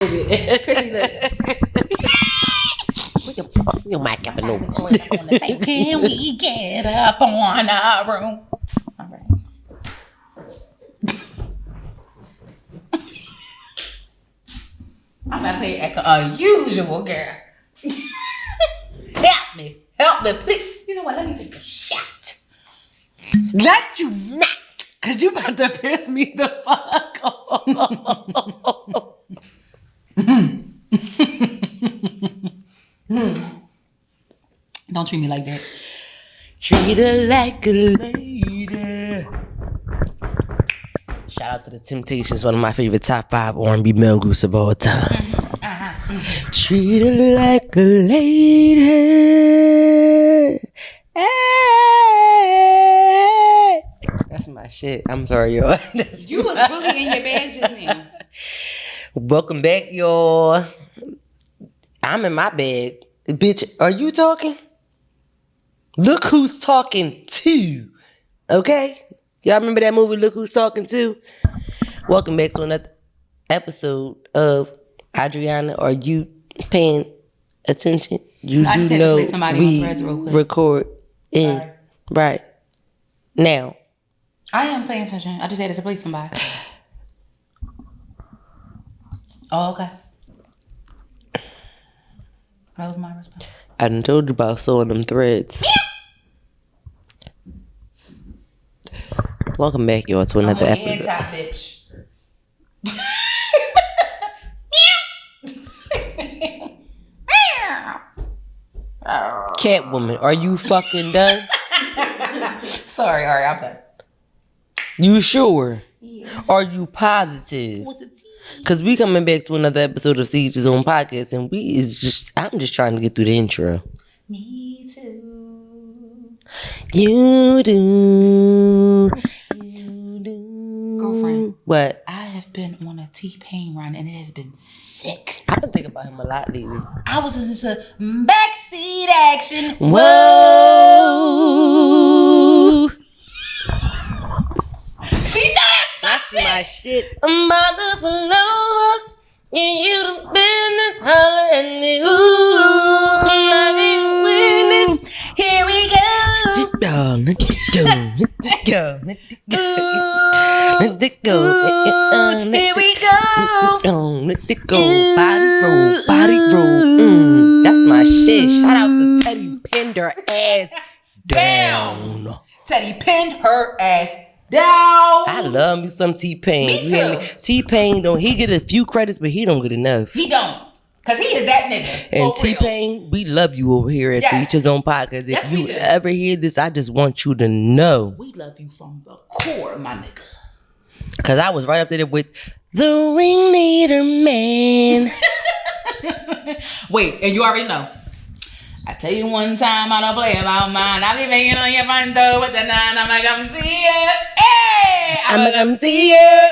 Chrissy, look. Put your mic up and over. Can we get up on our room? All right. I'm not playing like an unusual girl. Help me, please. You know what? Let me take a shot. Not you not. Cause you about to piss me the fuck off. Don't treat me like that. Treat her like a lady. Shout out to the Temptations, one of my favorite top 5 R&B male groups of all time. Treat her like a lady. Hey. That's my shit. I'm sorry, y'all. You was really in your bag just now. Welcome back, y'all. I'm in my bag. Bitch, are you talking? Look who's talking to. Okay? Y'all remember that movie, Look Who's Talking To? Welcome back to another episode of Adriana. Are you paying attention? You I just do had to know play somebody on Threads real quick. Record in Sorry. right now. I am paying attention. I just had to play somebody. Oh, okay. That was my response. I done told you about sewing them threads. Welcome back, y'all, to another episode. Top, bitch. Catwoman, are you fucking done? Sorry, Ari, I'm done. You sure? Yeah. Are you positive? What's a tea? Cause we coming back to another episode of CHRISSIE and I'm just trying to get through the intro. Me too. You do. Girlfriend. What? I have been on a T-Pain run and it has been sick. I've been thinking about him a lot lately. I was listening to backseat action. Whoa. She does. That's my shit. I'm about to pull over. And you the business hollering me. Ooh, I ain't witness. Here we go. Let it go. Let it go. Let it go. Let it go. Here we go. Let it go. Body roll. That's my shit. Shout out to Teddy pinned her ass down. Teddy pinned her ass down. I love me some T-Pain. Me You hear too. me? T-Pain he get a few credits, but he don't get enough. He don't. Cause he is that nigga. And For real. T-Pain, we love you over here at Yes. CHRISSIE. If Yes, we you do. ever hear this, I just want you to know. We love you from the core, my nigga. Cause I was right up there with the ringleader man. Wait, and you already know. I tell you one time I don't play about mine. I be banging on your front door with the 9. I'ma come see you. Hey, I'ma come see you.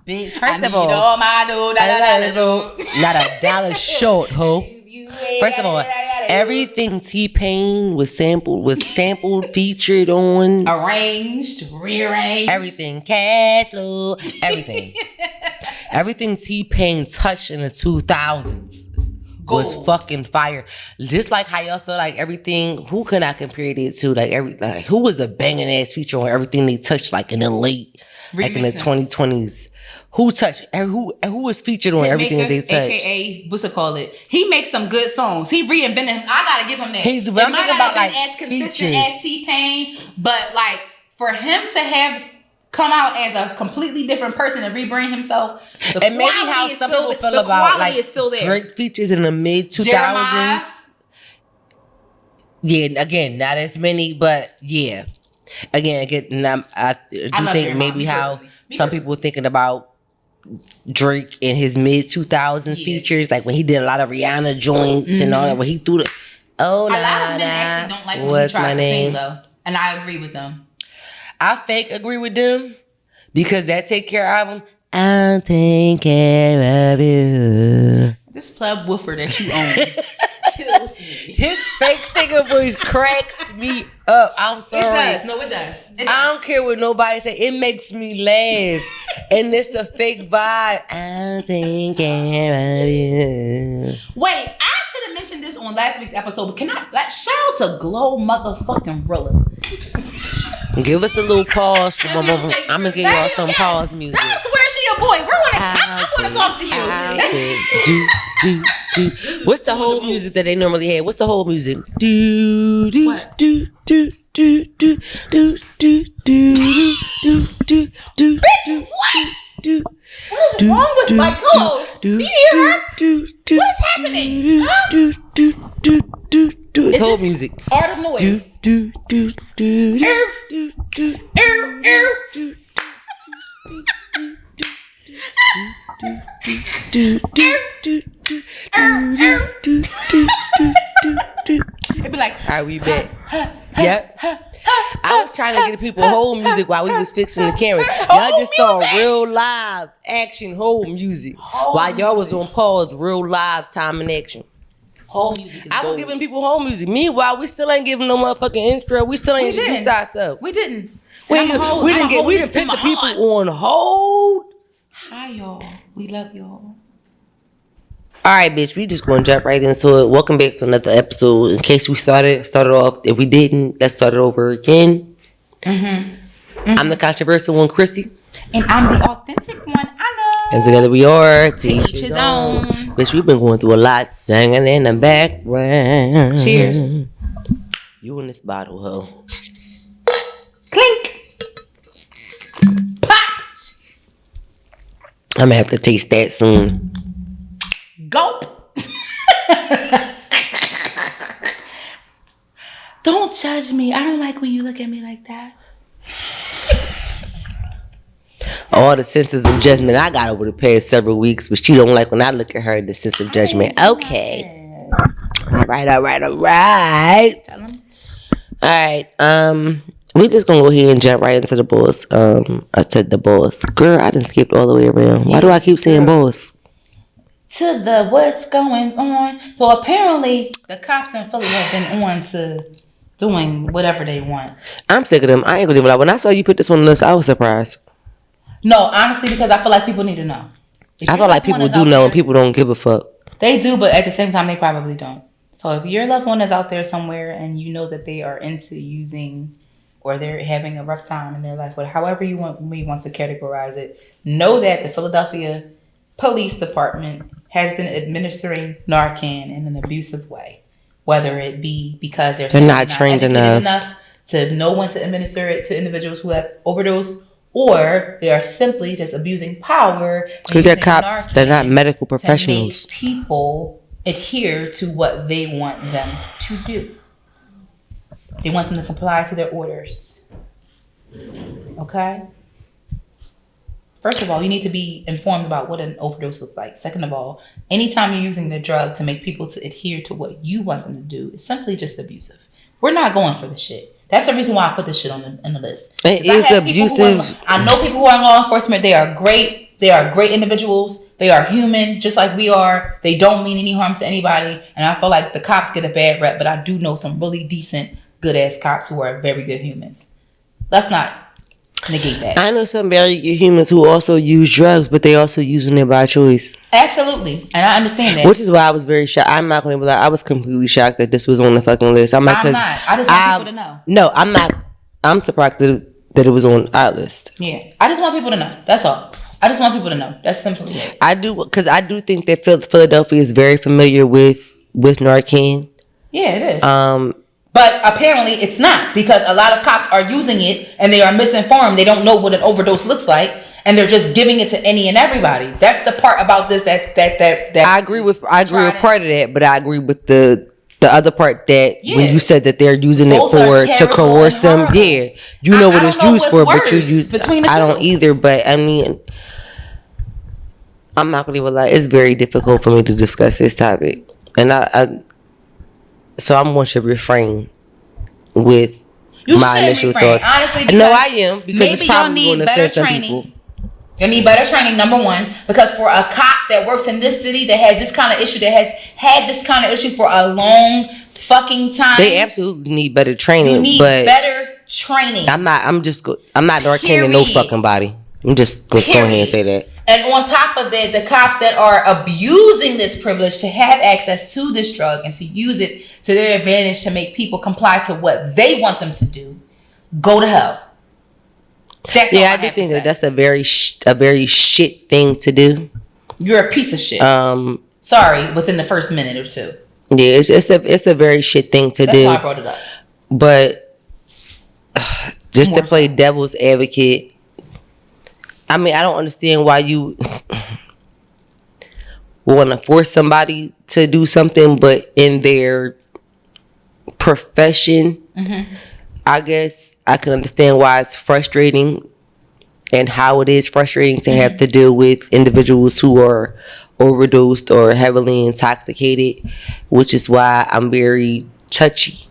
Bitch, first of all, all my do, not a dollar short, ho. First of all, everything T-Pain was sampled, featured on. arranged, rearranged. Everything, cash flow, everything. Everything T-Pain touched in the 2000s was fucking fire. Just like how y'all feel like everything, who can I compare it to? Like who was a banging ass feature on everything they touched like in the late, like in the 2020s? Who touched, who was featured on everything that they touched? AKA, what's it called it? He makes some good songs. He reinvented him. I gotta give him that. But I'm might thinking not about have been like as consistent features. as T-Pain, but like for him to have come out as a completely different person and rebrand himself, And maybe how some people feel about like is still there. Drake features in the mid 2000s. Jeremiah, Yeah, again, not as many, but yeah. Again, I do love think Jeremiah, maybe me how personally. Me some people were thinking about Drake in his mid 2000s features, like when he did a lot of Rihanna joints and all that, when he threw the a lot of men actually don't like when he what's tries my to name? sing though, and I agree with them. I fake agree with them because that Take Care album, I'll take care of you. This Flub Woofer that you own kills me. His fake singer voice cracks me up. I'm sorry. It does. No, it does. I don't care what nobody say. It makes me laugh. And it's a fake vibe. I'm thinking of you. Wait, I should have mentioned this on last week's episode, but can I shout out to Glow motherfucking Rilla? Give us a little pause for my mama. I'm gonna give y'all some pause music. That's where she your boy. I want to talk to you. What's the whole music that they normally have? What's the whole music? Do do What? do do do do do do do do do. Bitch, what? What is wrong with my clothes? Do you hear her? What is happening? It's whole music. Art of noise. It'd be like, alright, we back. Yep. I was trying to get the people whole music while we was fixing the camera. Y'all just saw real live action whole music while y'all was on pause, real live time in action. whole music is I was gold. giving people whole music. Meanwhile, we still ain't giving no motherfucking intro. We still ain't introduced ourselves. We didn't. We didn't put the people on hold. Hi, y'all. We love y'all. All right, bitch. We just gonna jump right into it. Welcome back to another episode. In case we started off, if we didn't, let's start it over again. I'm the controversial one, CHRISSIE. And I'm the authentic one, Anna. And together we are To each his own. Bitch, we've been going through a lot, singing in the background. Cheers. You in this bottle, ho. Clink. Pop. I'm gonna have to taste that soon. Gulp. Don't judge me. I don't like when you look at me like that. All the senses of judgment I got over the past several weeks, but she don't like when I look at her, the sense of judgment. Okay. All right. Tell him. All right. We just gonna go ahead and jump right into the boss. I said the boss. Girl, I done skipped all the way around. Why do I keep saying boss? To the what's going on. So apparently the cops in Philly have been on to doing whatever they want. I'm sick of them. I ain't gonna even lie. When I saw you put this on the list, I was surprised. No, honestly, because I feel like people need to know. I feel like people do know and people don't give a fuck. They do, but at the same time, they probably don't. So if your loved one is out there somewhere and you know that they are into using or they're having a rough time in their life, or however you want to categorize it, know that the Philadelphia Police Department has been administering Narcan in an abusive way. Whether it be because they're not trained enough to know when to administer it to individuals who have overdosed, or they are simply just abusing power because they're cops. They're not medical professionals. To make people adhere to what they want them to do. They want them to comply to their orders. Okay? First of all, you need to be informed about what an overdose looks like. Second of all, anytime you're using the drug to make people to adhere to what you want them to do, it's simply just abusive. We're not going for the shit. That's the reason why I put this shit on the list. It is abusive. I know people who are in law enforcement. They are great. They are great individuals. They are human, just like we are. They don't mean any harm to anybody. And I feel like the cops get a bad rep, but I do know some really decent, good-ass cops who are very good humans. Let's not negate that. I know some very good humans who also use drugs, but they also using it by choice. Absolutely. And I understand that. Which is why I was very shocked. I'm not going to be like, I was completely shocked that this was on the fucking list. I'm not. I just want people to know. No, I'm not. I'm surprised that it was on our list. Yeah. I just want people to know. That's all. I just want people to know. That's simply it. I do, because I do think that Philadelphia is very familiar with Narcan. Yeah, it is. But apparently it's not, because a lot of cops are using it and they are misinformed. They don't know what an overdose looks like, and they're just giving it to any and everybody. That's the part about this that I agree with part of that, but I agree with the other part that when you said that they're using both it to coerce them. horrible. Yeah, you know what it's used for, but you use. Between the two. I don't either, but I mean, I'm not gonna even lie. It's very difficult for me to discuss this topic, and so I'm going to refrain with my initial thoughts. Honestly, no, I am, because maybe it's probably y'all need going to better offend some training. people. You need better training, number one, because for a cop that works in this city that has this kind of issue, that has had this kind of issue for a long fucking time. They absolutely need better training. You need better training. I'm not Narcaning no fucking body. I'm just go ahead and say that. And on top of that, the cops that are abusing this privilege to have access to this drug and to use it to their advantage to make people comply to what they want them to do, go to hell. That's all I do think that's a very shit thing to do. You're a piece of shit. Sorry, within the first minute or two. Yeah, it's a very shit thing to do. That's why I brought it up. But just to play devil's advocate, I mean, I don't understand why you want to force somebody to do something, but in their profession, I guess I can understand why it's frustrating and how it is frustrating to have to deal with individuals who are overdosed or heavily intoxicated, which is why I'm very touchy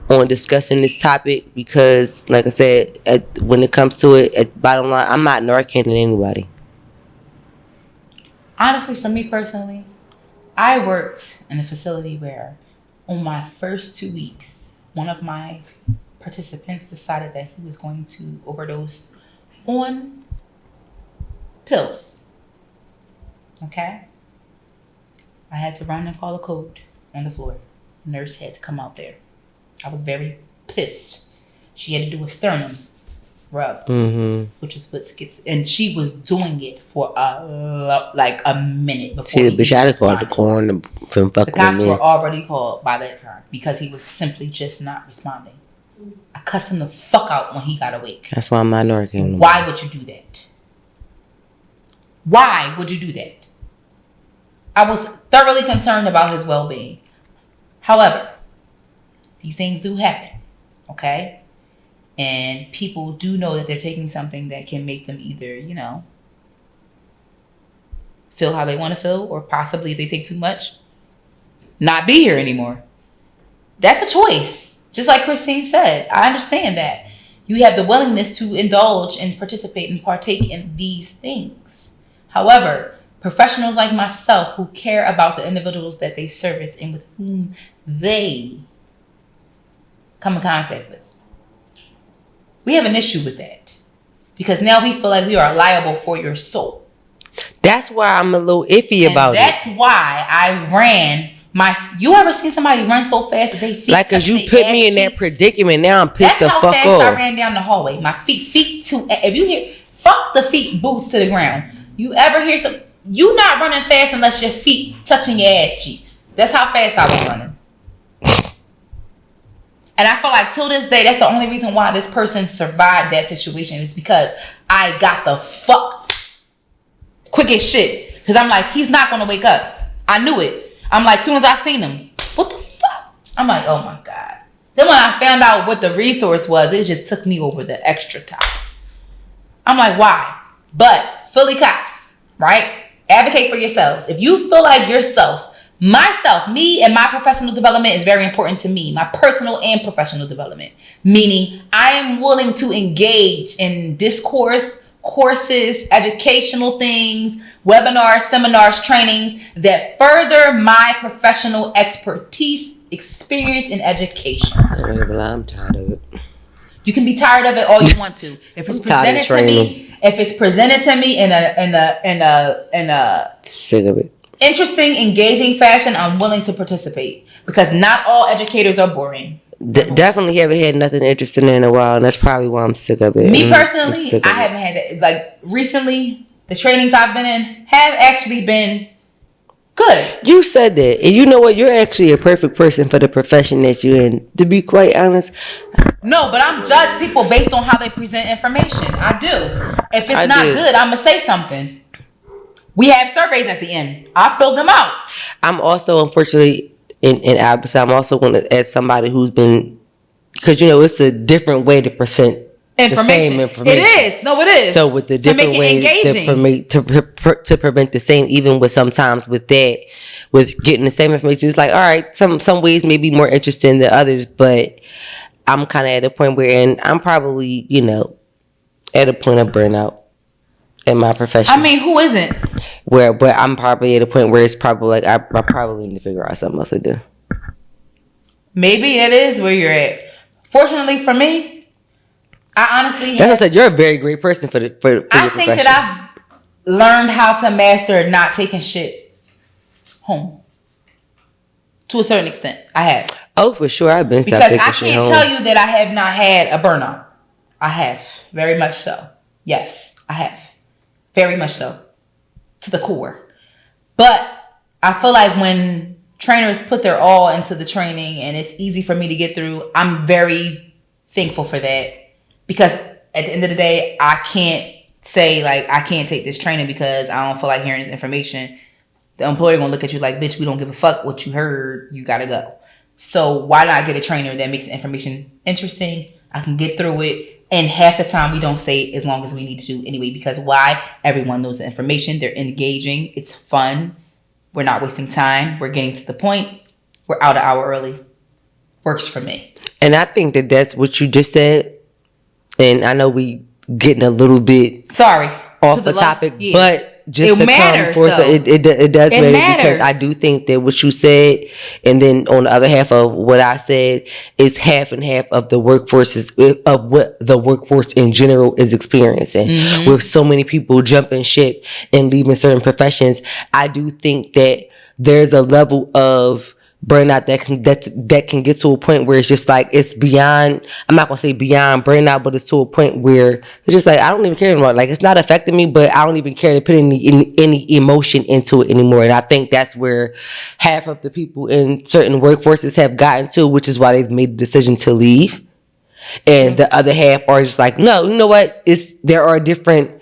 on discussing this topic because, like I said, when it comes to it, at bottom line, I'm not Narcaning anybody. Honestly, for me personally, I worked in a facility where on my first 2 weeks, one of my participants decided that he was going to overdose on pills. Okay? I had to run and call a code on the floor. The nurse had to come out there. I was very pissed. She had to do a sternum rub, which is what gets, and she was doing it for a minute before. See, the bitch, I called the corn from fucking. The cops were already called by that time because he was simply just not responding. I cussed him the fuck out when he got awake. That's why I'm not Narcan. Why would you do that? Why would you do that? I was thoroughly concerned about his well-being. However, these things do happen, okay? And people do know that they're taking something that can make them either, feel how they want to feel, or possibly if they take too much, not be here anymore. That's a choice. Just like Christine said, I understand that. You have the willingness to indulge and participate and partake in these things. However, professionals like myself who care about the individuals that they service and with whom they come in contact with, we have an issue with that. Because now we feel like we are liable for your soul. That's why I'm a little iffy about it. That's why I ran you ever seen somebody run so fast that they feet like, cause you put me in that predicament. Now I'm pissed the fuck off. That's how fast I ran down the hallway. My feet to, if you hear, fuck the feet, boots to the ground. You ever hear you not running fast unless your feet touching your ass cheeks. That's how fast I was running. And I feel like till this day, that's the only reason why this person survived that situation is because I got the fuck quick as shit. Because I'm like, he's not going to wake up. I knew it. I'm like, as soon as I seen him, what the fuck? I'm like, oh my God. Then when I found out what the resource was, it just took me over the extra top. I'm like, why? But Philly cops, right? Advocate for yourselves. If you feel like me and my professional development is very important to me, my personal and professional development, meaning I am willing to engage in discourse, courses, educational things, webinars, seminars, trainings that further my professional expertise, experience, and education. I'm tired of it. You can be tired of it all you want to. If it's presented to me in a sick of it, interesting, engaging fashion, I'm willing to participate because not all educators are boring. Definitely haven't had nothing interesting in a while, and that's probably why I'm sick of it. Me personally, I haven't had that. Like recently, the trainings I've been in have actually been good. You said that, and you know what? You're actually a perfect person for the profession that you're in. To be quite honest. No, but I'm judge people based on how they present information. I do. If it's not good, I'm gonna say something. We have surveys at the end. I filled them out. I'm also, unfortunately, in opposite, I'm also going to, as somebody who's been, because it's a different way to present the same information. It is. No, it is. So with the different ways to prevent the same, even with sometimes with that, with getting the same information, it's like, all right, some ways may be more interesting than others, but I'm kind of at a point where, and I'm probably, at a point of burnout in my profession. I mean, who isn't? But I'm probably at a point where it's probably like I probably need to figure out something else to do. Maybe it is where you're at. Fortunately for me, I honestly That's what I said. You're a very great person for your profession. I think that I've learned how to master not taking shit home. To a certain extent, I have. Oh, for sure. I've been because I can't tell you that I have not had a burnout. I have, very much so. Yes, I have, very much so, to the core. But I feel like when trainers put their all into the training and it's easy for me to get through, I'm very thankful for that. Because at the end of the day, I can't say like I can't take this training because I don't feel like hearing this information. The employer gonna look at you like, bitch, we don't give a fuck what you heard. You gotta go. So why not get a trainer that makes the information interesting? I can get through it. And half the time we don't say as long as we need to anyway. Because why? Everyone knows the information. They're engaging. It's fun. We're not wasting time. We're getting to the point. We're out an hour early. Works for me. And I think that that's what you just said. And I know we getting a little bit off the topic, yeah. But just it matters, come for it does matter because I do think that what you said, and then on the other half of what I said, is half and half of the workforces of what the workforce in general is experiencing. Mm-hmm. With so many people jumping ship and leaving certain professions, I do think that there's a level of burnout that can get to a point where it's just like it's beyond. I'm not gonna say beyond burnout, but it's to a point where it's just like I don't even care anymore. Like it's not affecting me, but I don't even care to put any emotion into it anymore. And I think that's where half of the people in certain workforces have gotten to, which is why they've made the decision to leave. And the other half are just like, no, you know what? There are different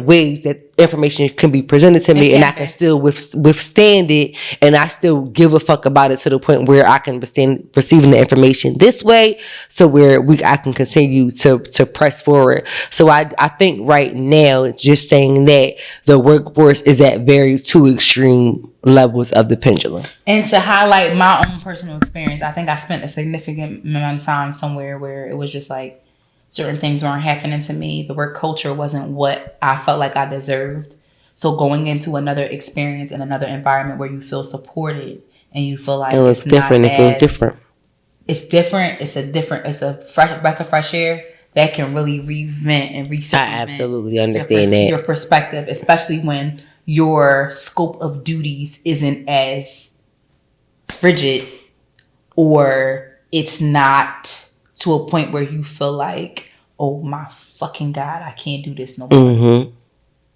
ways that information can be presented to me, and I can still withstand it, and I still give a fuck about it to the point where I can withstand receiving the information this way, so where I can continue to press forward. So I think right now it's just saying that the workforce is at very two extreme levels of the pendulum. And to highlight my own personal experience, I think I spent a significant amount of time somewhere where it was just like certain things weren't happening to me. The work culture wasn't what I felt like I deserved. So going into another experience in another environment where you feel supported and you feel like it's different. It feels different. It's different. It's a fresh breath of fresh air that can really revent and reset. I absolutely understand that. Your perspective, especially when your scope of duties isn't as rigid or it's not to a point where you feel like, oh my fucking God, I can't do this no more. Mm-hmm.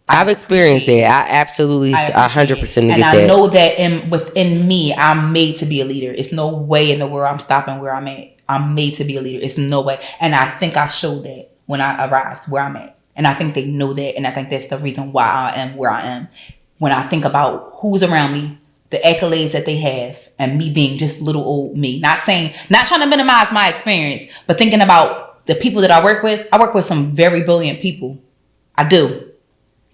I've experienced that. I absolutely 100% get that. And I know that within me, I'm made to be a leader. It's no way in the world I'm stopping where I'm at. I'm made to be a leader. It's no way. And I think I showed that when I arrived where I'm at. And I think they know that. And I think that's the reason why I am where I am. When I think about who's around me, the accolades that they have, and me being just little old me. Not trying to minimize my experience, but thinking about the people that I work with some very brilliant people. I do.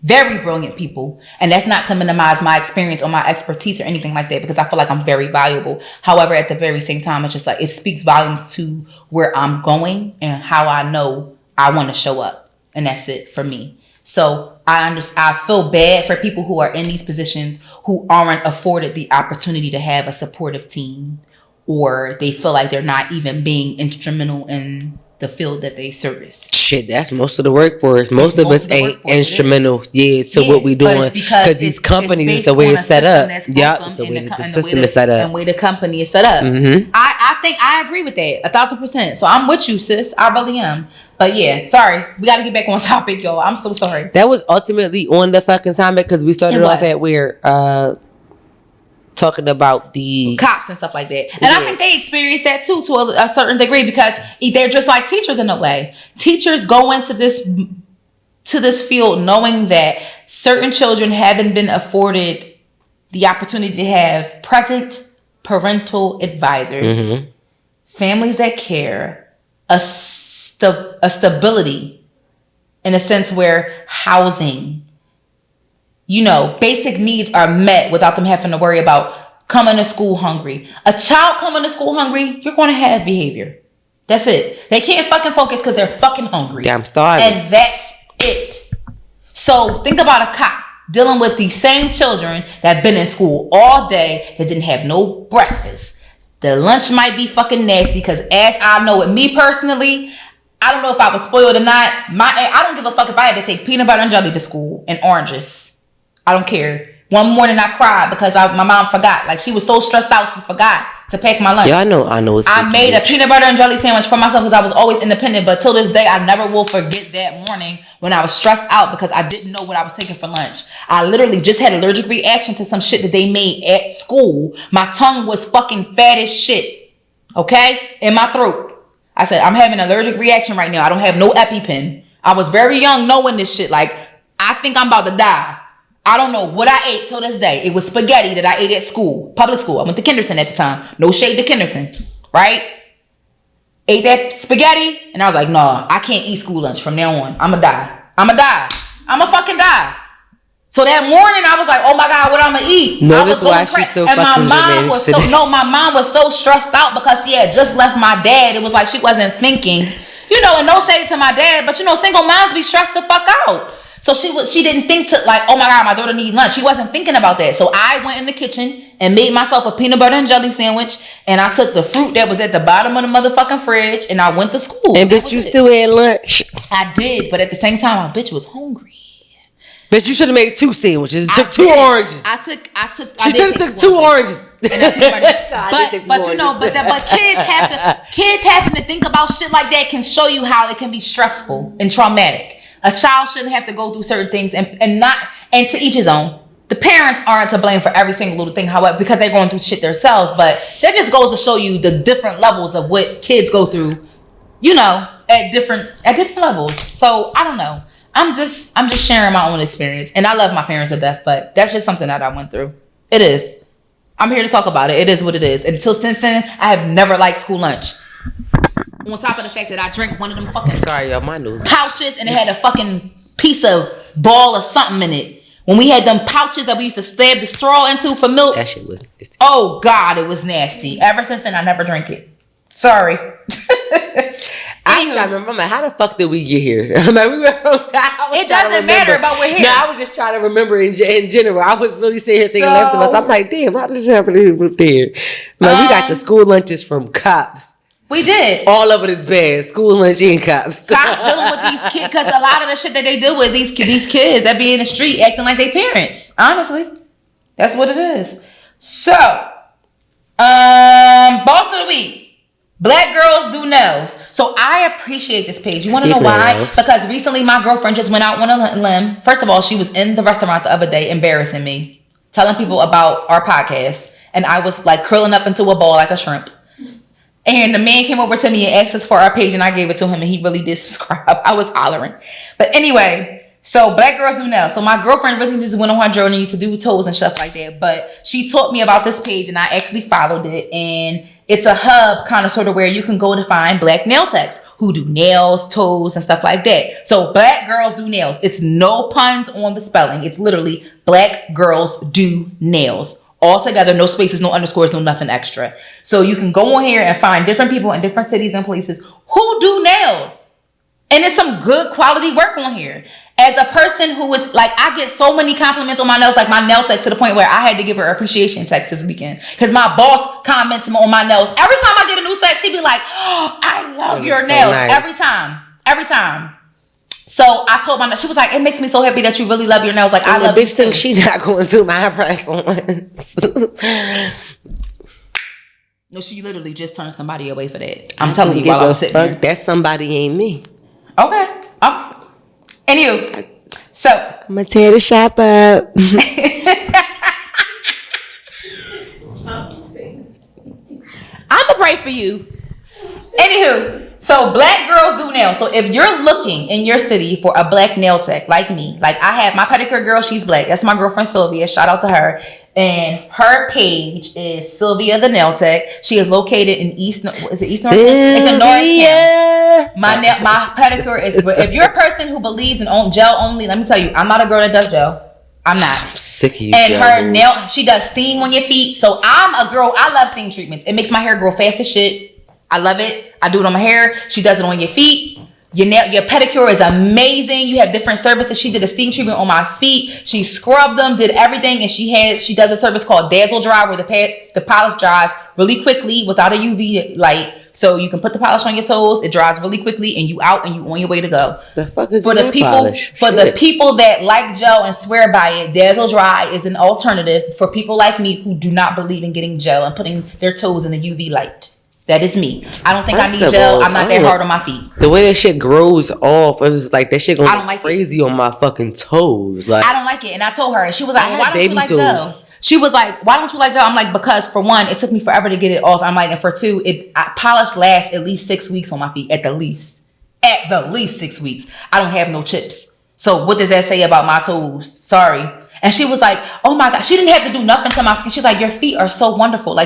Very brilliant people. And that's not to minimize my experience or my expertise or anything like that, because I feel like I'm very valuable. However, at the very same time, it's just like it speaks volumes to where I'm going and how I know I want to show up. And that's it for me. So I feel bad for people who are in these positions who aren't afforded the opportunity to have a supportive team, or they feel like they're not even being instrumental in the field that they service. Shit, that's most of the workforce. Most of us ain't instrumental, what we doing, because these companies is the way it's set up. Yep, it's the way the system is set up, and the way the company is set up. Mm-hmm. I think I agree with that 1,000%. So I'm with you, sis. I really am. But yeah, sorry, we got to get back on topic, y'all. I'm so sorry. That was ultimately on the fucking topic because we started off at where talking about the cops and stuff like that. And I think they experience that too to a certain degree, because they're just like teachers in a way. Teachers go into this field knowing that certain children haven't been afforded the opportunity to have present parental advisors, families that care, a stability in a sense where housing, basic needs are met without them having to worry about coming to school hungry. A child coming to school hungry, you're going to have behavior. That's it. They can't fucking focus because they're fucking hungry. Yeah, I'm starving. And that's it. So think about a cop dealing with these same children that have been in school all day, that didn't have no breakfast. The lunch might be fucking nasty because as I know it, me personally, I don't know if I was spoiled or not. I don't give a fuck if I had to take peanut butter and jelly to school and oranges. I don't care. One morning I cried because my mom forgot. Like she was so stressed out she forgot to pack my lunch. Yeah, I know. I made a peanut butter and jelly sandwich for myself because I was always independent. But till this day, I never will forget that morning when I was stressed out because I didn't know what I was taking for lunch. I literally just had an allergic reaction to some shit that they made at school. My tongue was fucking fat as shit. Okay? In my throat. I said, I'm having an allergic reaction right now. I don't have no EpiPen. I was very young knowing this shit. Like, I think I'm about to die. I don't know what I ate till this day. It was spaghetti that I ate at school, public school. I went to Kenderton at the time. No shade to Kenderton, right? Ate that spaghetti, and I was like, nah, I can't eat school lunch from now on. I'ma die. I'ma fucking die. So that morning, I was like, oh my God, what I'ma eat? Notice why she's so fucking dramatic. My mom was so stressed out because she had just left my dad. It was like she wasn't thinking. You know, and no shade to my dad, but you know, single moms be stressed the fuck out. So she didn't think to like, oh my God, my daughter needs lunch. She wasn't thinking about that. So I went in the kitchen and made myself a peanut butter and jelly sandwich. And I took the fruit that was at the bottom of the motherfucking fridge and I went to school. And bitch, you still had lunch. I did, but at the same time, my bitch was hungry. Bitch, you should have made 2 sandwiches. It took 2 oranges. She should have took 2 oranges. But you know, but kids having to think about shit like that can show you how it can be stressful and traumatic. A child shouldn't have to go through certain things and to each his own. The parents aren't to blame for every single little thing, however, because they're going through shit themselves. But that just goes to show you the different levels of what kids go through, you know, at different levels. So I don't know. I'm just sharing my own experience, and I love my parents to death, but that's just something that I went through. It is. I'm here to talk about it. It is what it is. Until since then, I have never liked school lunch. On top of the fact that I drank one of them fucking pouches and it had a fucking piece of ball or something in it. When we had them pouches that we used to stab the straw into for milk. That shit was nasty. Oh God, it was nasty. Ever since then, I never drank it. Sorry. I'm trying to remember, how the fuck did we get here? Like, it doesn't matter, but we're here. No, I was just trying to remember in general. I was really sitting here thinking left of us. I'm like, damn, how did this happen to up there? Like, we got the school lunches from cops. We did. All of it is bad. School lunch and cops. Cops dealing with these kids because a lot of the shit that they do with these kids that be in the street acting like they parents. Honestly, that's what it is. So, boss of the week. Black girls do nails. So I appreciate this page. You want to know why? Because recently my girlfriend just went out on a limb. First of all, she was in the restaurant the other day embarrassing me, telling people about our podcast. And I was like curling up into a ball like a shrimp. And the man came over to me and asked us for our page and I gave it to him and he really did subscribe. I was hollering. But anyway, so black girls do nails. So my girlfriend really just went on her journey to do toes and stuff like that. But she taught me about this page and I actually followed it. And it's a hub kind of sort of where you can go to find black nail techs who do nails, toes, and stuff like that. So black girls do nails. It's no puns on the spelling. It's literally black girls do nails. All together, no spaces, no underscores, no nothing extra. So you can go on here and find different people in different cities and places who do nails. And it's some good quality work on here. As a person who is like, I get so many compliments on my nails, like my nail tech, to the point where I had to give her appreciation text this weekend. Because my boss comments on my nails. Every time I get a new set, she'd be like, oh, I love your nails. So nice. Every time. So I told my, she was like, it makes me so happy that you really love your nails. Like, I love bitch thinks she not going to my price on. No, she literally just turned somebody away for that. I'm telling you while I was sitting here. That somebody ain't me. Okay. Anywho, so I'm gonna tear the shop up. I'm gonna pray for you. Anywho, so black girls do nails. So if you're looking in your city for a black nail tech like me, like I have my pedicure girl, she's black. That's my girlfriend Sylvia. Shout out to her. And her page is Sylvia the Nail Tech. She is located in East Norristown? It's in Norristown. My pedicure is, if you're a person who believes in gel only, let me tell you, I'm not a girl that does gel. I'm not. I'm sick of you. And her nail, she does steam on your feet. So I'm a girl, I love steam treatments. It makes my hair grow fast as shit. I love it. I do it on my hair. She does it on your feet. Your pedicure is amazing. You have different services. She did a steam treatment on my feet. She scrubbed them, did everything, and she does a service called Dazzle Dry, where the polish dries really quickly without a UV light. So you can put the polish on your toes. It dries really quickly, and you out and you on your way to go. The fuck is for the people polish? For the people that like gel and swear by it, Dazzle Dry is an alternative for people like me who do not believe in getting gel and putting their toes in a UV light. That is me. I don't think I need gel. I'm not that hard on my feet. The way that shit grows off, it's like that shit going crazy on my fucking toes. Like I don't like it. And I told her, and she was like, "Why don't you like gel?" She was like, "Why don't you like gel?" I'm like, "Because for one, it took me forever to get it off." I'm like, and for two, polish lasts at least 6 weeks on my feet. At the least 6 weeks. I don't have no chips. So what does that say about my toes? Sorry. And she was like, "Oh my God." She didn't have to do nothing to my skin. She's like, "Your feet are so wonderful."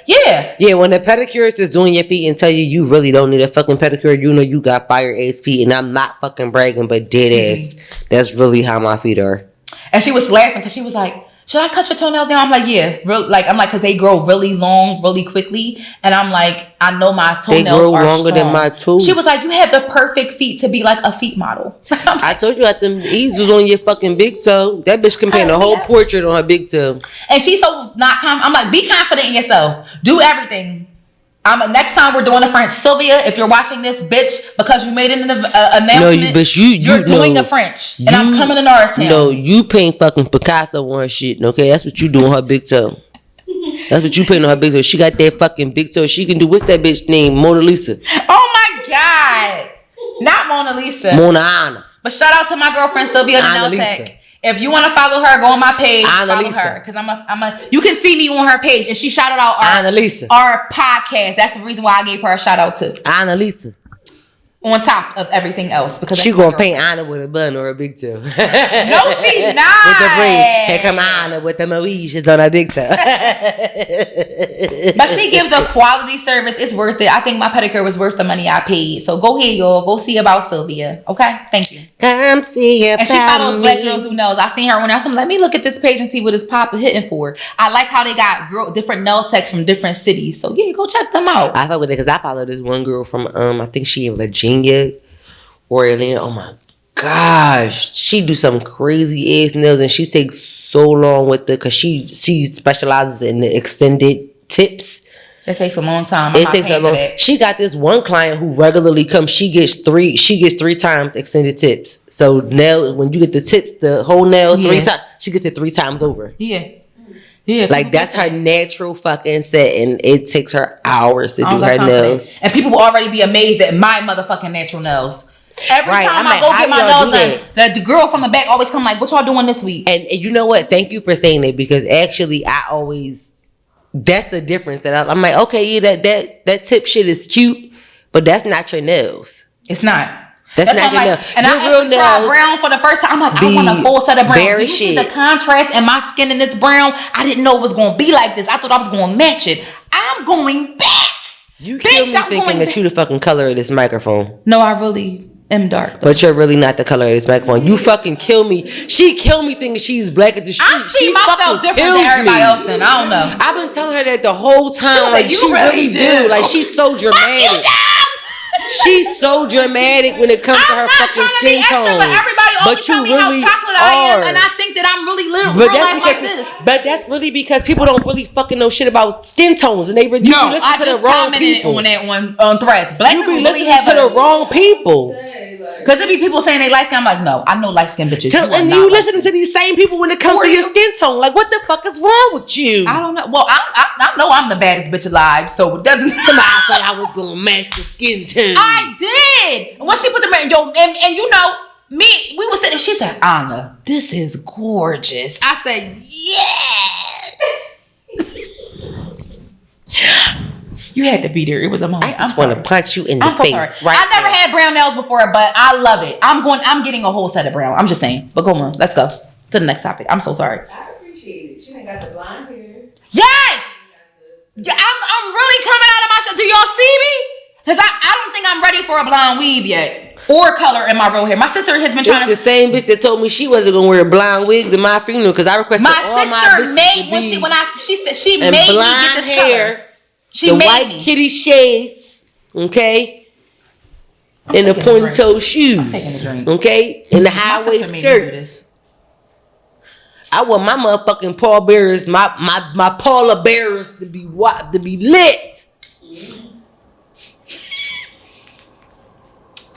Yeah. Yeah, when the pedicurist is doing your feet and tell you really don't need a fucking pedicure, you know you got fire ass feet. And I'm not fucking bragging, but dead ass. That's really how my feet are. And she was laughing because she was like, "Should I cut your toenails down?" I'm like, "Yeah." Because they grow really long, really quickly. And I'm like, I know my toenails are longer than my toes. She was like, "You have the perfect feet to be like a feet model." I told you that them easels on your fucking big toe. That bitch can paint a whole portrait on her big toe. And she's so not I'm like, be confident in yourself. Do everything. Next time we're doing the French. Sylvia, if you're watching this, bitch, because you made an announcement, you're doing the French. And I'm coming to Norristown. No, you paint fucking Picasso on her shit, okay? That's what you do on her big toe. That's what you paint on her big toe. She got that fucking big toe. She can do, what's that bitch name? Mona Lisa. Oh my God. Not Mona Lisa. Mona Anna. But shout out to my girlfriend, Sylvia the Nail Tech. If you want to follow her, go on my page. Follow her. Because you can see me on her page. And she shouted out our podcast. That's the reason why I gave her a shout out to. Annalisa. On top of everything else. Because she gonna paint Anna with a bun or a big toe. No, she's not. With the braid. Here come Anna with the Mauritius on her big toe. But she gives a quality service. It's worth it. I think my pedicure was worth the money I paid. So go ahead, y'all. Go see about Sylvia. Okay? Thank you. Come see about me. And she follows Black Girls Who Knows. I seen her when I said, let me look at this page and see what it's hitting for. I like how they got different nail techs from different cities. So yeah, go check them out. I fuck with it because I follow this one girl from I think she in Virginia or Atlanta. Oh my gosh, she do some crazy ass nails and she takes so long with it because she specializes in the extended tips. It takes a long time. It takes a long. She got this one client who regularly comes. She gets three times extended tips. So now when you get the tips, the whole nail 3 times, she gets it 3 times over. Yeah. Like that's her natural fucking set, and it takes her hours to do her nails. And people will already be amazed at my motherfucking natural nails. Every time I go get my nails done, the girl from the back always come like, "What y'all doing this week?" And you know what? Thank you for saying it because actually that's the difference. That I'm like, okay, yeah, that tip shit is cute, but that's not your nails. It's not. That's not your nails. And I actually tried brown for the first time. I'm like, I want a full set of brown. Do you see the contrast in my skin in this brown? I didn't know it was going to be like this. I thought I was going to match it. I'm going back. You kill me thinking that you the fucking color of this microphone. No, I really am dark. But you're really not the color of this microphone. You fucking kill me. She killed me thinking she's black at the street. I see myself different than everybody else then. I don't know. I've been telling her that the whole time. Like, she really do. Like, she's so dramatic. She's so dramatic when it comes to her fucking skin tone. But everybody always tell me how chocolate I am, and I think that I'm really real life like this. But that's really because people don't really fucking know shit about skin tones, and they listen to the wrong people. On that on threads. Black people be listening to the wrong people. Because there be people saying they light skin. I'm like, no, I know light skin bitches. And you listening to these same people when it comes to your skin tone. Like, what the fuck is wrong with you? I don't know. Well, I know I'm the baddest bitch alive, so it doesn't. I thought I was gonna match the skin tone. I did. And when she put the and you know, we were sitting. She said, "Anna, this is gorgeous." I said, "Yes." You had to be there. It was a moment. I just want to punch you in the face. Right I never had brown nails before, but I love it. I'm getting a whole set of brown. I'm just saying. But go on, let's go to the next topic. I'm so sorry. I appreciate it. She ain't got the blonde hair. Yes. I'm really coming out of my shell. Do y'all see me? Because I don't think I'm ready for a blonde weave yet. Or color in my real hair. My sister has been trying to. The same bitch that told me she wasn't gonna wear blonde wigs at my funeral because I requested all my bitches she said she made me get this hair. She made white kitty shades. Okay. and the pointy toe shoes. Taking a drink. Okay? And the My high-waist sister made me do skirts. this. I want my motherfucking pallbearers, my polar bearers to be lit.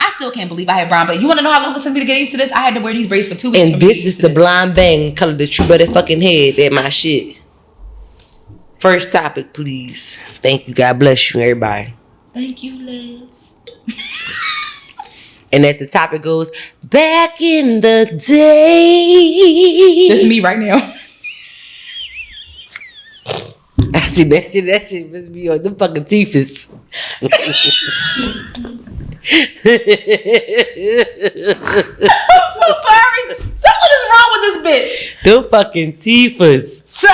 I still can't believe I had brown, but you want to know how long it took me to get used to this? I had to wear these braids for 2 weeks. And this is the blind bang color that you better fucking have at my shit. First topic, please. Thank you. God bless you, everybody. Thank you, Liz. And as the topic goes, back in the day. This is me right now. I see that shit. That shit must be on the fucking teethus. I'm so sorry. Something is wrong with this bitch. The fucking teethus. So,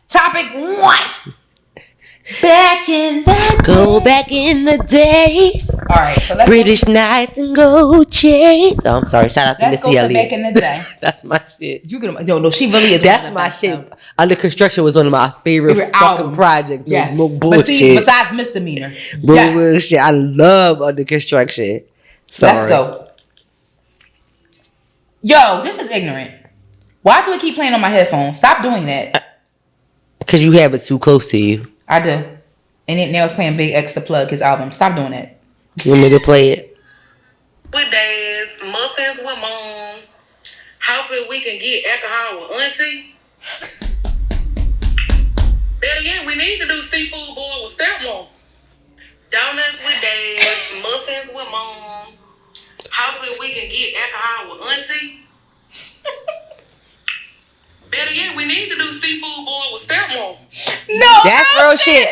topic 1. Back in the day. Go back in the day. All right, so let's British nights and gold chains. Oh, I'm sorry. Shout out to Let's go Missy to Elliott. back in the day. That's my shit. You can no, she really is. That's my shit. Under Construction was one of my favorite fucking albums. projects. Yes. No But bullshit. see, besides Misdemeanor. Bullshit. I love Under Construction. Sorry. Let's go. Yo, this is ignorant. Why do it keep playing on my headphones? Stop doing that. Because you have it too close to you. I do. And now it's playing Big X to plug his album. Stop doing that. You want me to play it? With dads, muffins with moms. Hopefully we can get alcohol with Auntie. Better yet, we need to do seafood boil with stepmom. Donuts with dads, muffins with moms. Hopefully we can get alcohol with Auntie. Better yet, we need to do seafood boil with stepmom. No, That's real shit.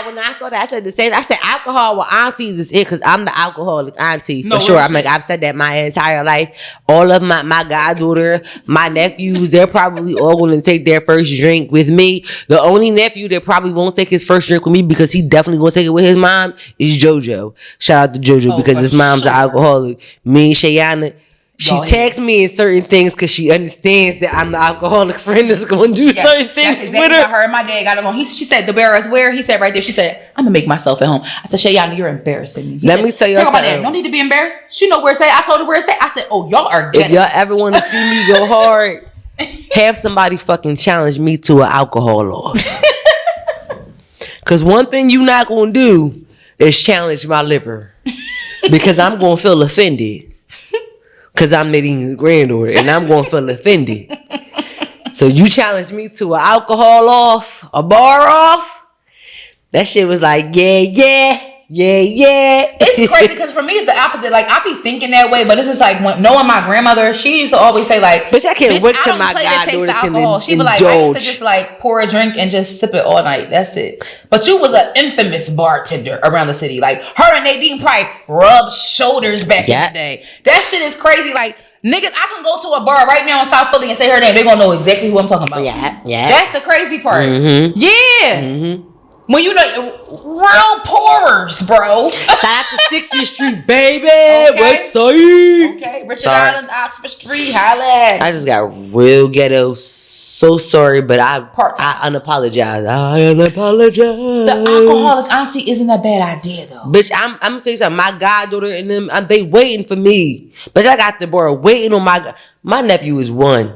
When I saw that, I said the same. I said alcohol with aunties is it because I'm the alcoholic auntie for No, sure. real I'm like shit. I've said that my entire life. All of my goddaughter, my nephews, they're probably all going to take their first drink with me. The only nephew that probably won't take his first drink with me because he definitely going to take it with his mom is JoJo. Shout out to JoJo because for his mom's sure. an alcoholic. Me and Shayana. She Y'all tags me in certain things because she understands that I'm the alcoholic friend that's going to do certain things That's exactly with her. what her and my dad got along. She said, the bearer is where? He said right there, she said, I'm going to make myself at home. I said, Shayana, you're embarrassing me. Let me tell you something. something. Don't need to be embarrassed. She know where it's at. I told her where it's at. I said, oh, y'all are If getting y'all ever want to see me go hard, have somebody fucking challenge me to an alcohol off. Because one thing you not going to do is challenge my liver. Because I'm going to feel offended. Because I'm Nadine's granddaughter and I'm going to feel offended. So you challenge me to an alcohol off, a bar off. That shit was like, yeah. It's crazy because for me it's the opposite. Like I be thinking that way, but it's just like knowing my grandmother, she used to always say like, Bitch, I can't wait I till don't my play to taste the goddaughter can alcohol. She be like, I used indulge. to just like pour a drink and just sip it all night. That's it. But you was an infamous bartender around the city. Like her and Nadine probably rubbed shoulders back in the day. That shit is crazy. Like niggas, I can go to a bar right now in South Philly and say her name. They're gonna know exactly who I'm talking about. Yeah. That's the crazy part. Mm-hmm. Yeah. Mm-hmm. When you know real pourers, bro. Shout out to 60th Street, baby. Okay. West Side. Okay, Richard Sorry. Island, Oxford Street, Highland. I just got real ghetto. So sorry, but I unapologize. I unapologize. The alcoholic auntie isn't a bad idea though. Bitch, I'm gonna tell you something. My goddaughter and them, they waiting for me. But I got the bar waiting on my nephew is 1.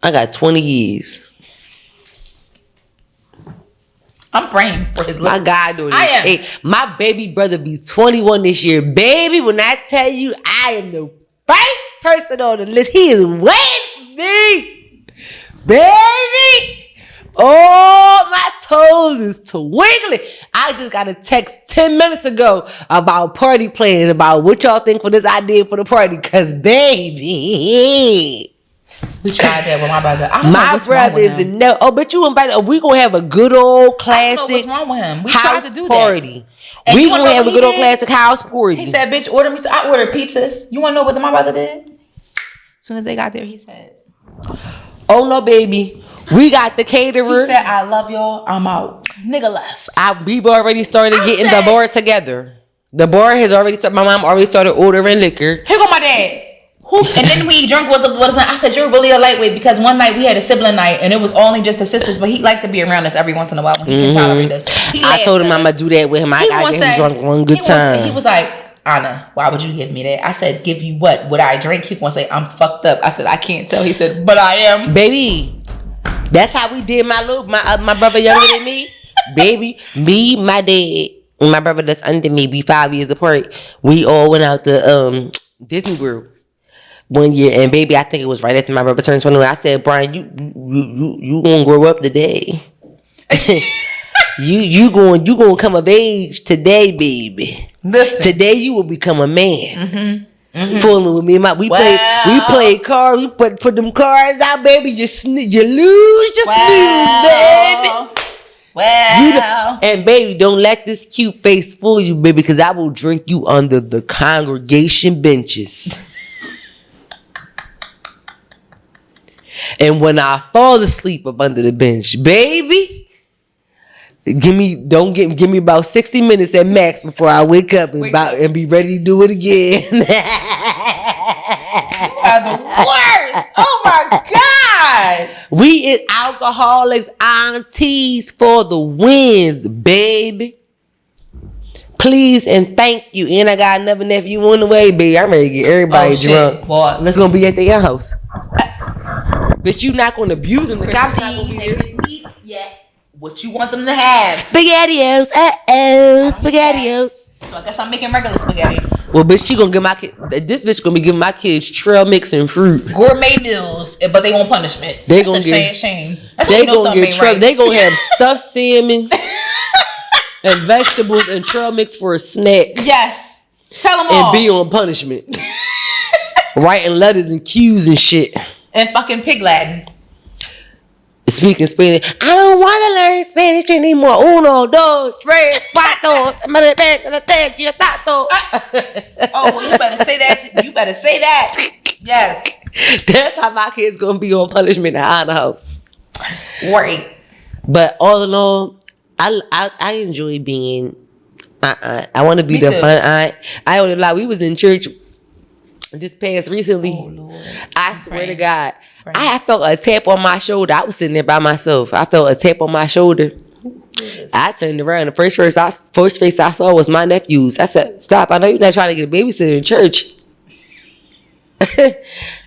I got 20 years. I'm praying for his My life. goddaughter I is am. 8. My baby brother be 21 this year. Baby, when I tell you I am the first person on the list, he is waiting for me. Baby. Oh, my toes is twinkling. I just got a text 10 minutes ago about party plans, about what y'all think for this idea for the party. Cause baby, We tried that with my brother. I don't know my what's wrong brother with is him. no. Oh, but you invited. We gonna have a good old I classic don't know what's wrong with him. We tried house to do party. that. And We you wanna gonna know have a what good he old did? classic house party. He said, bitch, order me. So I ordered pizzas. You wanna know what my brother did? As soon as they got there, he said, "Oh no, baby, we got the he caterer. said, I love y'all. I'm out. Nigga left. We've already started getting the bar together. The bar has already started. My mom already started ordering liquor. Here go my dad. And then we drunk was I said, you're really a lightweight because one night we had a sibling night and it was only just the sisters, but he liked to be around us every once in a while when he can tolerate us. I told him I'm gonna do that with him. I gotta get him drunk one good time. He was like, Anna, why would you give me that? I said, give you what? Would I drink? He gonna say, I'm fucked up. I said, I can't tell. He said, but I am. Baby, that's how we did my brother younger than me. Baby, me, my dad, and my brother that's under me, we 5 years apart. We all went out to Disney World one year, and baby, I think it was right after my brother turned 21. I said, Brian, you gonna grow up today. You gonna come of age today, baby. Listen. Today you will become a man. Fooling with me, we played cards. We put them cards out, baby. You lose your snooze, baby. Well, and baby, don't let this cute face fool you, baby, because I will drink you under the congregation benches. And when I fall asleep up under the bench, baby. Give me about 60 minutes at max before I wake up and be ready to do it again. You are the worst. Oh my God. We is alcoholics, aunties for the wins, baby. Please and thank you. And I got another nephew on the way, baby. I'm ready to get everybody drunk. Boy, Let's gonna be at their house. But you not gonna abuse them. The cops not gonna be there. Yeah. What you want them to have? SpaghettiOs. SpaghettiOs. So I guess I'm making regular spaghetti. Well, bitch, she gonna give my kid. This bitch gonna be giving my kids trail mix and fruit. Gourmet meals, but they want punishment. They That's gonna a shame. That's they how you know gonna get something ain't right. They gonna have stuffed salmon and vegetables and trail mix for a snack. Yes. Tell them all. And be on punishment. Writing letters and cues and shit. And fucking pig Latin. Speaking Spanish. I don't want to learn Spanish anymore. Uno, dos, tres, cuatro. Oh, well, you better say that. You better say that. Yes. That's how my kids gonna be on punishment at the house. Right. But all in all, I enjoy being I want to be the too. fun aunt. I only lie. We was in church this past recently. Oh, Lord. I swear to God, I felt a tap on my shoulder. I was sitting there by myself. I felt a tap on my shoulder. I turned around. The first face I saw was my nephew's. I said, "Stop! I know you're not trying to get a babysitter in church.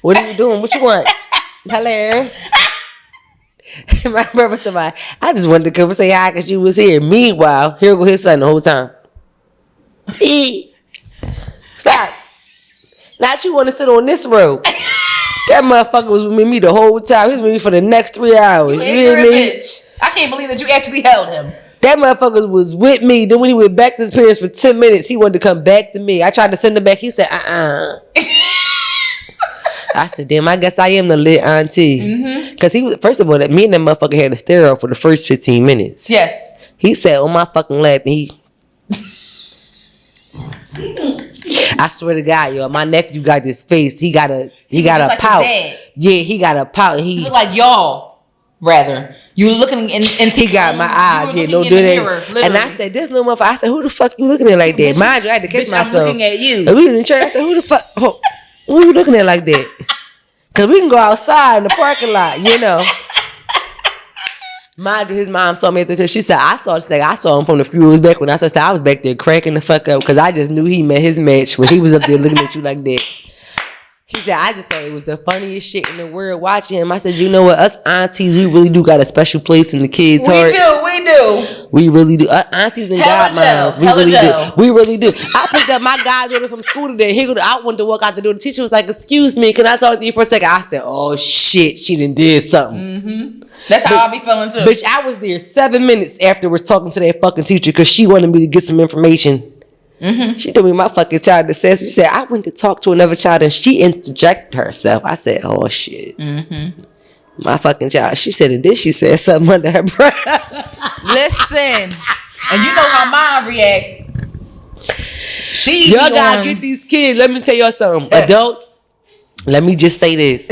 What are you doing? What you want? Hello." My brother told me, I just wanted to come and say hi because you was here. Meanwhile, here go his son the whole time. Stop. Not you want to sit on this row. That motherfucker was with me the whole time. He was with me for the next 3 hours. You hear me? Bitch. I can't believe that you actually held him. That motherfucker was with me. Then when he went back to his parents for 10 minutes, he wanted to come back to me. I tried to send him back. He said, I said, damn, I guess I am the lit auntie. Because he was, first of all, me and that motherfucker had a stare off for the first 15 minutes. Yes. He sat on my fucking lap and he... I swear to God, yo, my nephew got this face. He got a like pout. his dad. Yeah, he got a pout. You look like y'all, rather. You looking into he got my eyes. Yeah, no do that. And I said, this little motherfucker. I said, who the fuck you looking at like that? Mind you, I had to catch myself. I'm looking at you. And we was in church. I said, who the fuck? Who you looking at like that? Because we can go outside in the parking lot, you know. Mind you, his mom saw me at the church. She said, I saw this nigga. I saw him from the few years back when I was back there cracking the fuck up because I just knew he met his match when he was up there looking at you like that. She said, I just thought it was the funniest shit in the world watching him. I said, you know what? Us aunties, we really do got a special place in the kids' hearts. We do. We really do. Aunties and godmoms. We really do. We really do. I picked up my goddaughter from school today. I wanted to walk out the door. The teacher was like, excuse me, can I talk to you for a second? I said, oh shit, she done did something. Mm-hmm. That's how I be feeling too. Bitch, I was there 7 minutes afterwards talking to that fucking teacher because she wanted me to get some information. Mm-hmm. She told me my fucking child says. She said, I went to talk to another child and she interjected herself. I said, oh shit. Mm-hmm. My fucking child. She said, and then she said something under her breath. Listen. And you know how mom react. Y'all gotta get these kids. Let me tell y'all something. Adults, let me just say this.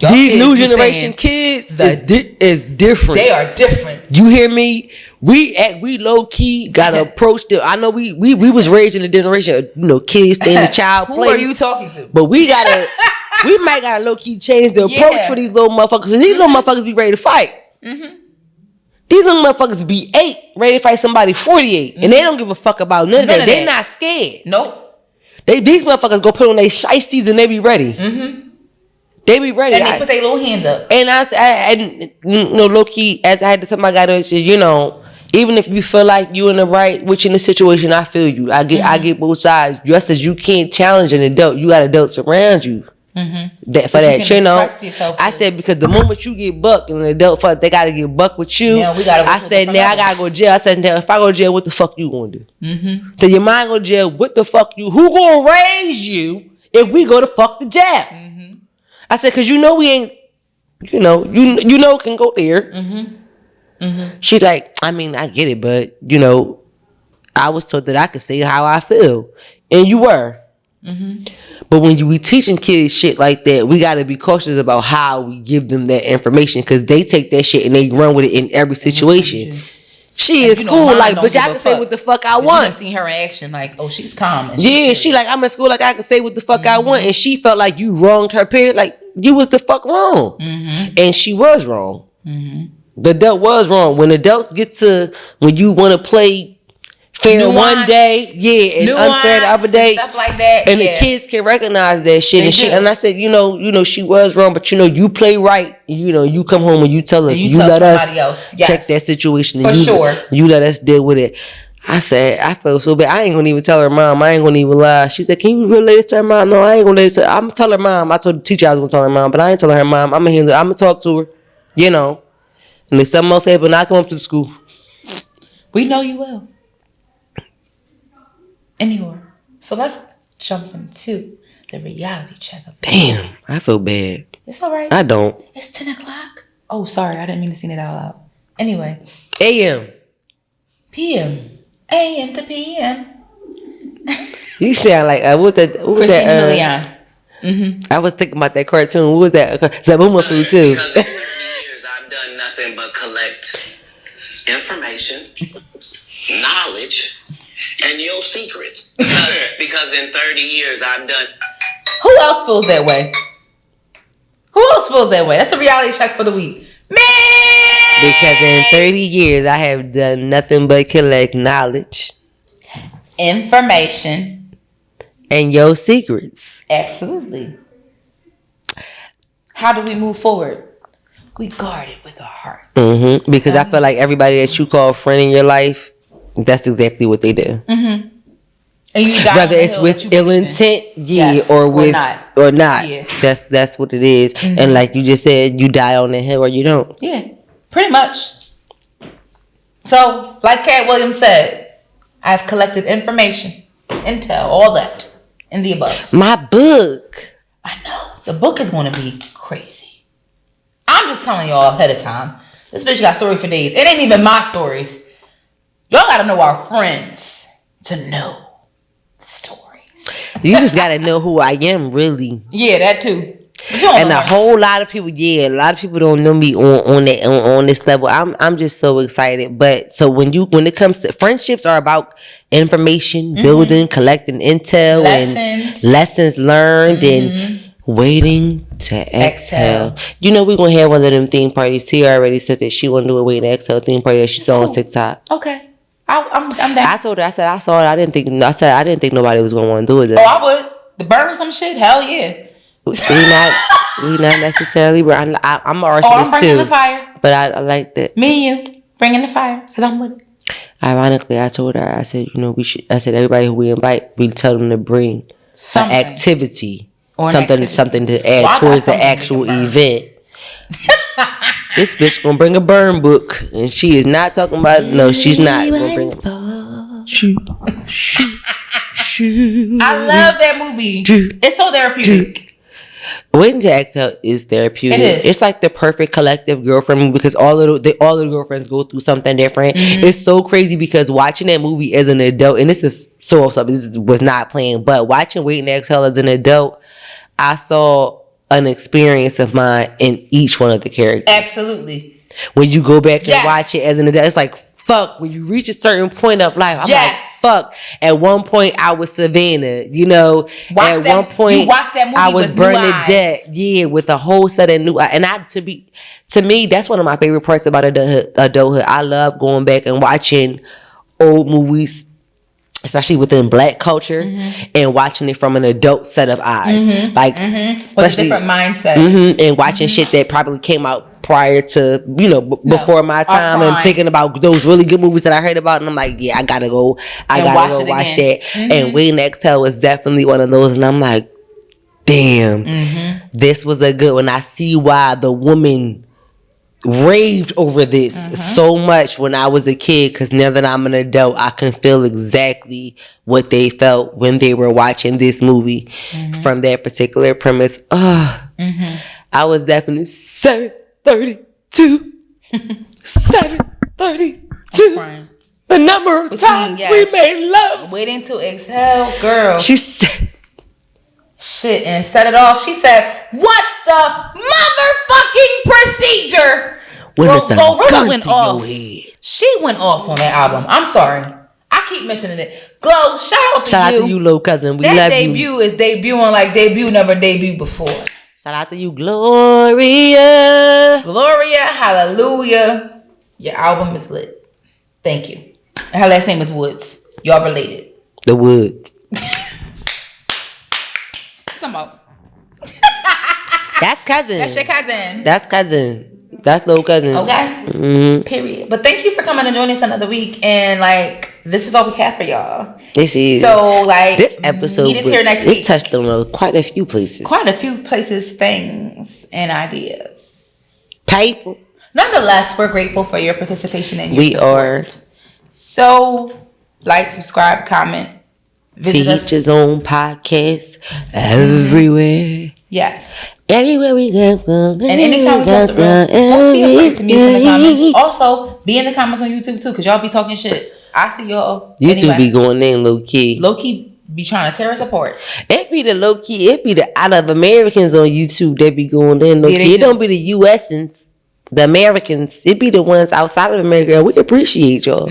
These new generation kids is different. They are different. You hear me? We low key gotta approach them. I know we was raised in a generation, kids stay in the child place. Who are you talking to? But we might gotta low key change the approach for these little motherfuckers. These little motherfuckers be ready to fight. Mm-hmm. These young motherfuckers be 8, ready to fight somebody 48. And they don't give a fuck about none of that. They not scared. Nope. These motherfuckers go put on their shiesties and they be ready. Mm-hmm. They be ready. And they put their little hands up. And low key, as I had to tell my guy, even if you feel like you in the right, which in the situation, I feel you. I get both sides. Just as you can't challenge an adult, you got adults around you. Mm-hmm. I said, because the moment you get bucked and an adult fuck, they gotta get bucked with you. Now we gotta. I said, now I gotta go to jail. I said, now if I go to jail, what the fuck you gonna do? Mm-hmm. So your mind go to jail. What the fuck you? Who gonna raise you if we go to fuck the jail? Mm-hmm. I said, cause we ain't, can go there. Mm-hmm. Mm-hmm. She's like, I mean, I get it, but I was told that I could say how I feel, and you were. Mm-hmm. But when we teaching kids shit like that, we got to be cautious about how we give them that information, because they take that shit and they run with it in every situation. She is cool, like, bitch, I can say what the fuck I want. You seen her action, like, oh, she's calm. Yeah, she like, I'm in school, like, I can say what the fuck I want, and she felt like you wronged her period, like you was the fuck wrong, and she was wrong. The adult was wrong. When adults get to when you want to play fair nuance, one day, and nuance, unfair the other day, stuff like that, and the kids can recognize that shit. And I said, she was wrong, but you play right. You come home and you tell us, you let us check that situation, and you let us deal with it. I said, I felt so bad. I ain't gonna even tell her mom. I ain't gonna even lie. She said, can you relay this to her mom? No, I ain't gonna relay this to her. I'm gonna tell her mom. I told the teacher I was gonna tell her mom, but I ain't telling her mom. I'm gonna talk to her, and if something else happen, I come up to the school. We know you will. Anyway, so let's jump into the reality check. Damn, I feel bad. It's all right. I don't. It's 10 o'clock. Oh, sorry. I didn't mean to say it out loud. Anyway. AM. PM. AM to PM. You sound like what was Christine that? I was thinking about that cartoon. What was that? Zabuma food too. Because in 30 years, I've done nothing but collect information, knowledge, and your secrets. Because in 30 years, I've done. Who else feels that way? Who else feels that way? That's the reality check for the week. Me! Because in 30 years, I have done nothing but collect knowledge, information, and your secrets. Absolutely. How do we move forward? We guard it with our heart. Because I feel like everybody that you call a friend in your life, that's exactly what they do. And you whether it's with ill intent, or not. Yeah. That's what it is. And like you just said, you die on the hill or you don't. Yeah, pretty much. So, like Cat Williams said, I've collected information, intel, all that, in the above. My book. I know. The book is going to be crazy. I'm just telling y'all ahead of time. This bitch got story for days. It ain't even my stories. Y'all got to know our friends to know the stories. You just got to know who I am, really. Yeah, that too. And a whole lot of people, don't know me on this level. I'm just so excited. But so when it comes to friendships, are about information, building, collecting intel, and lessons learned, and waiting to exhale. We're gonna have one of them theme parties. Tia already said that she want to do a waiting to exhale theme party that she saw on TikTok. Okay, I'm down. I told her, I said I saw it. I didn't think nobody was gonna want to do it. Oh, I would. The burn some shit. Hell yeah. We not necessarily. But I'm an arsonist I'm bringing too. The fire. But I like that. Me and you bringing the fire because I'm with it. Ironically, I told her. I said, we should. I said everybody who we invite, we tell them to bring an activity, something to add towards the actual event. This bitch gonna bring a burn book, and she is not talking about. No, she's not gonna bring it. I love that movie. It's so therapeutic. Waiting to Exhale is therapeutic. It is. It's like the perfect collective girlfriend movie because all the girlfriends go through something different. It's so crazy because watching that movie as an adult, and this is so off topic, this was not playing, but watching Waiting to Exhale as an adult, I saw an experience of mine in each one of the characters. Absolutely. When you go back and watch it as an adult, it's like, fuck, when you reach a certain point of life, I'm like, fuck. At one point, I was Savannah. You know, Watched one point, you watched that movie I was with new eyes. Bernadette. Yeah, with a whole set of new. And to me, that's one of my favorite parts about adulthood. I love going back and watching old movies, especially within Black culture, and watching it from an adult set of eyes, like With a different mindset. and watching shit that probably came out prior to before my time, and prime. thinking about those really good movies that I heard about, and I'm like, yeah, I gotta go watch that. And Waiting to Exhale was definitely one of those, and I'm like, damn, this was a good one. I see why the woman raved over this so much when I was a kid, because now that I'm an adult, I can feel exactly what they felt when they were watching this movie from that particular premise. I was definitely 732. 732. The number of times we made love. Waiting to Exhale, girl. She said Shit, and set it off. She said, "What's the motherfucking procedure?" when it's a gun went to off. your head. She went off on that album. I'm sorry. I keep mentioning it. Glow, shout out to you. Little cousin. We that love debut you. is debuting like debut never debuted before. Shout out to you, Gloria. Gloria, hallelujah. Your album is lit. Thank you. And her last name is Woods. Y'all related. The wood. Come on. That's cousin. That's your cousin. That's cousin. That's little cousin. Okay. Period. But thank you for coming and joining us another week. And like, this is all we have for y'all. This is so like this episode. Meet us here next week. It touched on quite a few places. Quite a few places, things, and ideas. People. Nonetheless, we're grateful for your participation and your We support. are. So, like, subscribe, comment, visit us. CHRISSIE everywhere. Yes. Everywhere we go. And anytime we post a reel, don't be afraid to meet us in the comments. Also, be in the comments on YouTube too, because y'all be talking shit. I see y'all. YouTube anyway. be going in low key. Low key be trying to tear us apart. It be the low key. It be the out of Americans on YouTube that be going in low key. It don't be the USans, the Americans. It be the ones outside of America. We appreciate y'all.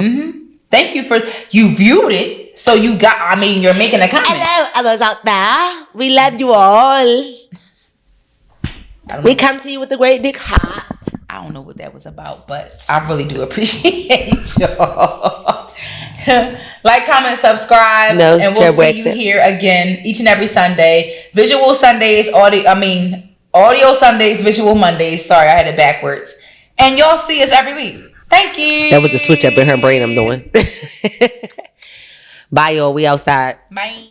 Thank you for you viewed it. So you got. I mean, you're making a comment. Hello, others out there. We love you all. We come to you with a great big heart. I don't know what that was about, but I really do appreciate y'all. Like, comment, subscribe, and we'll see you here again each and every Sunday. Visual Sundays, audio Sundays, visual Mondays. Sorry, I had it backwards. And y'all see us every week. Thank you. That was the switch up in her brain I'm doing. Bye, y'all. We outside. Bye.